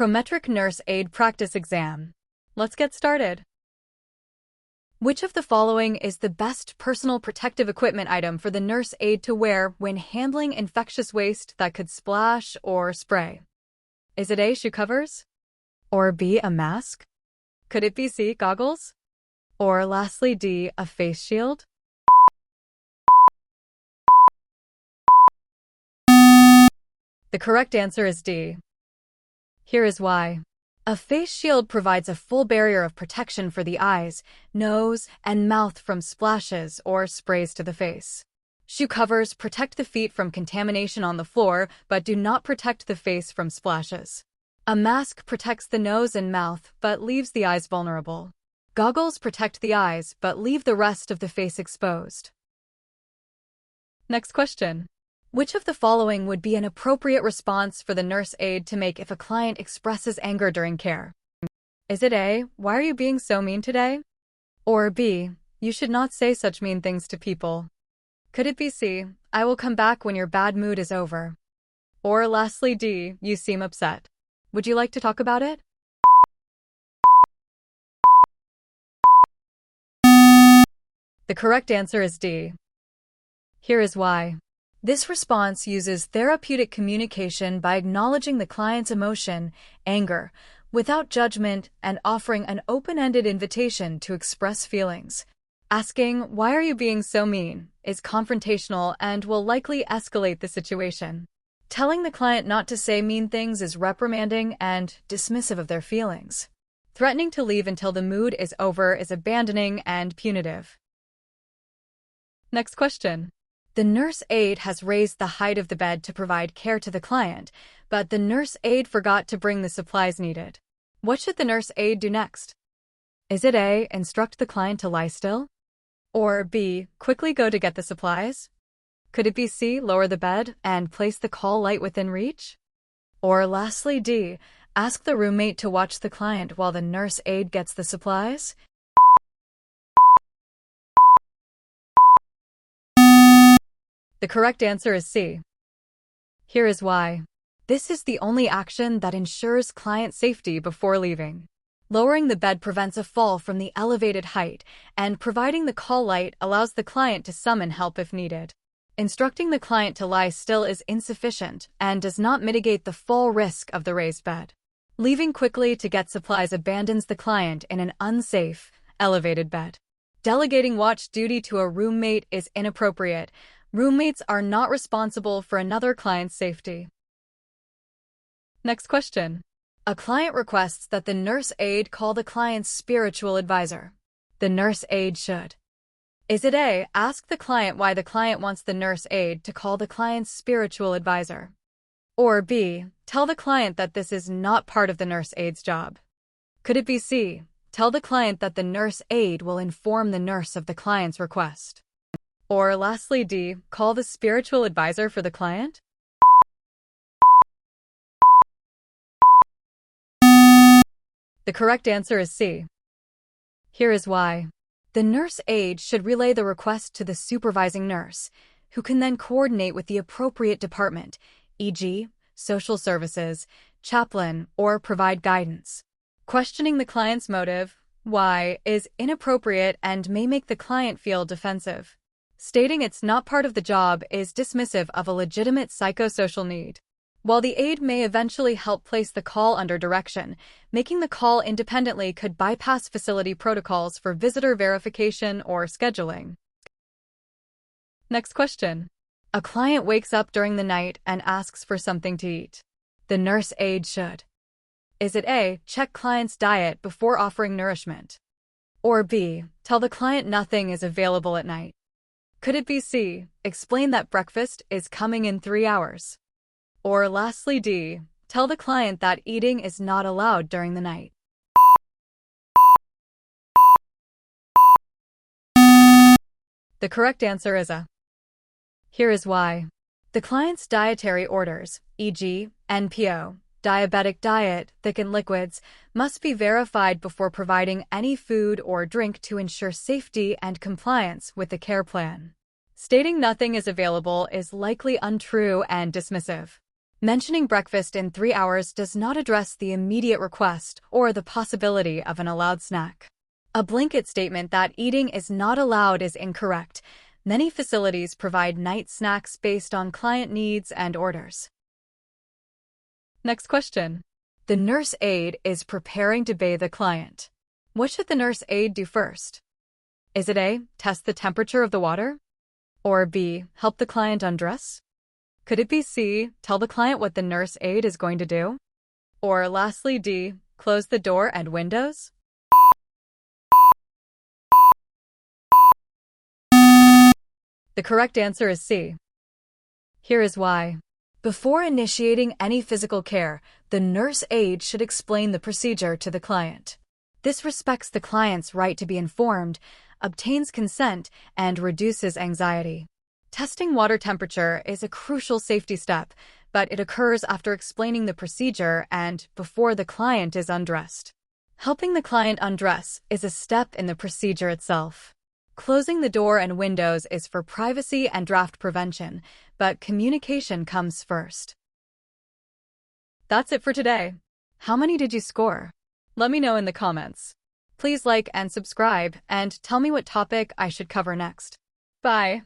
Prometric Nurse Aide Practice Exam. Let's get started. Which of the following is the best personal protective equipment item for the nurse aide to wear when handling infectious waste that could splash or spray? Is it A, shoe covers? Or B, a mask? Could it be C, goggles? Or lastly, D, a face shield? The correct answer is D. Here is why. A face shield provides a full barrier of protection for the eyes, nose, and mouth from splashes or sprays to the face. Shoe covers protect the feet from contamination on the floor, but do not protect the face from splashes. A mask protects the nose and mouth, but leaves the eyes vulnerable. Goggles protect the eyes, but leave the rest of the face exposed. Next question. Which of the following would be an appropriate response for the nurse aide to make if a client expresses anger during care? Is it A, why are you being so mean today? Or B, you should not say such mean things to people? Could it be C, I will come back when your bad mood is over? Or lastly D, you seem upset. Would you like to talk about it? The correct answer is D. Here is why. This response uses therapeutic communication by acknowledging the client's emotion, anger, without judgment and offering an open-ended invitation to express feelings. Asking, "Why are you being so mean?" is confrontational and will likely escalate the situation. Telling the client not to say mean things is reprimanding and dismissive of their feelings. Threatening to leave until the mood is over is abandoning and punitive. Next question. The nurse aide has raised the height of the bed to provide care to the client, but the nurse aide forgot to bring the supplies needed. What should the nurse aide do next? Is it A, instruct the client to lie still? Or B, quickly go to get the supplies? Could it be C, lower the bed and place the call light within reach? Or lastly D, ask the roommate to watch the client while the nurse aide gets the supplies? The correct answer is C. Here is why. This is the only action that ensures client safety before leaving. Lowering the bed prevents a fall from the elevated height, and providing the call light allows the client to summon help if needed. Instructing the client to lie still is insufficient and does not mitigate the fall risk of the raised bed. Leaving quickly to get supplies abandons the client in an unsafe, elevated bed. Delegating watch duty to a roommate is inappropriate. Roommates are not responsible for another client's safety. Next question. A client requests that the nurse aide call the client's spiritual advisor. The nurse aide should. Is it A, ask the client why the client wants the nurse aide to call the client's spiritual advisor? Or B, tell the client that this is not part of the nurse aide's job? Could it be C, tell the client that the nurse aide will inform the nurse of the client's request? Or lastly D, call the spiritual advisor for the client? The correct answer is C. Here is why. The nurse aide should relay the request to the supervising nurse, who can then coordinate with the appropriate department, e.g., social services, chaplain, or provide guidance. Questioning the client's motive, why, is inappropriate and may make the client feel defensive. Stating it's not part of the job is dismissive of a legitimate psychosocial need. While the aide may eventually help place the call under direction, making the call independently could bypass facility protocols for visitor verification or scheduling. Next question. A client wakes up during the night and asks for something to eat. The nurse aide should. Is it A, check client's diet before offering nourishment? Or B, tell the client nothing is available at night? Could it be C, explain that breakfast is coming in 3 hours? Or lastly D, tell the client that eating is not allowed during the night? The correct answer is A. Here is why. The client's dietary orders, e.g., NPO, diabetic diet, thickened liquids, must be verified before providing any food or drink to ensure safety and compliance with the care plan. Stating nothing is available is likely untrue and dismissive. Mentioning breakfast in 3 hours does not address the immediate request or the possibility of an allowed snack. A blanket statement that eating is not allowed is incorrect. Many facilities provide night snacks based on client needs and orders. Next question. The nurse aide is preparing to bathe a client. What should the nurse aide do first? Is it A, test the temperature of the water? Or B, help the client undress? Could it be C, tell the client what the nurse aide is going to do? Or lastly, D, close the door and windows? The correct answer is C. Here is why. Before initiating any physical care, the nurse aide should explain the procedure to the client. This respects the client's right to be informed, obtains consent, and reduces anxiety. Testing water temperature is a crucial safety step, but it occurs after explaining the procedure and before the client is undressed. Helping the client undress is a step in the procedure itself. Closing the door and windows is for privacy and draft prevention, but communication comes first. That's it for today. How many did you score? Let me know in the comments. Please like and subscribe, and tell me what topic I should cover next. Bye.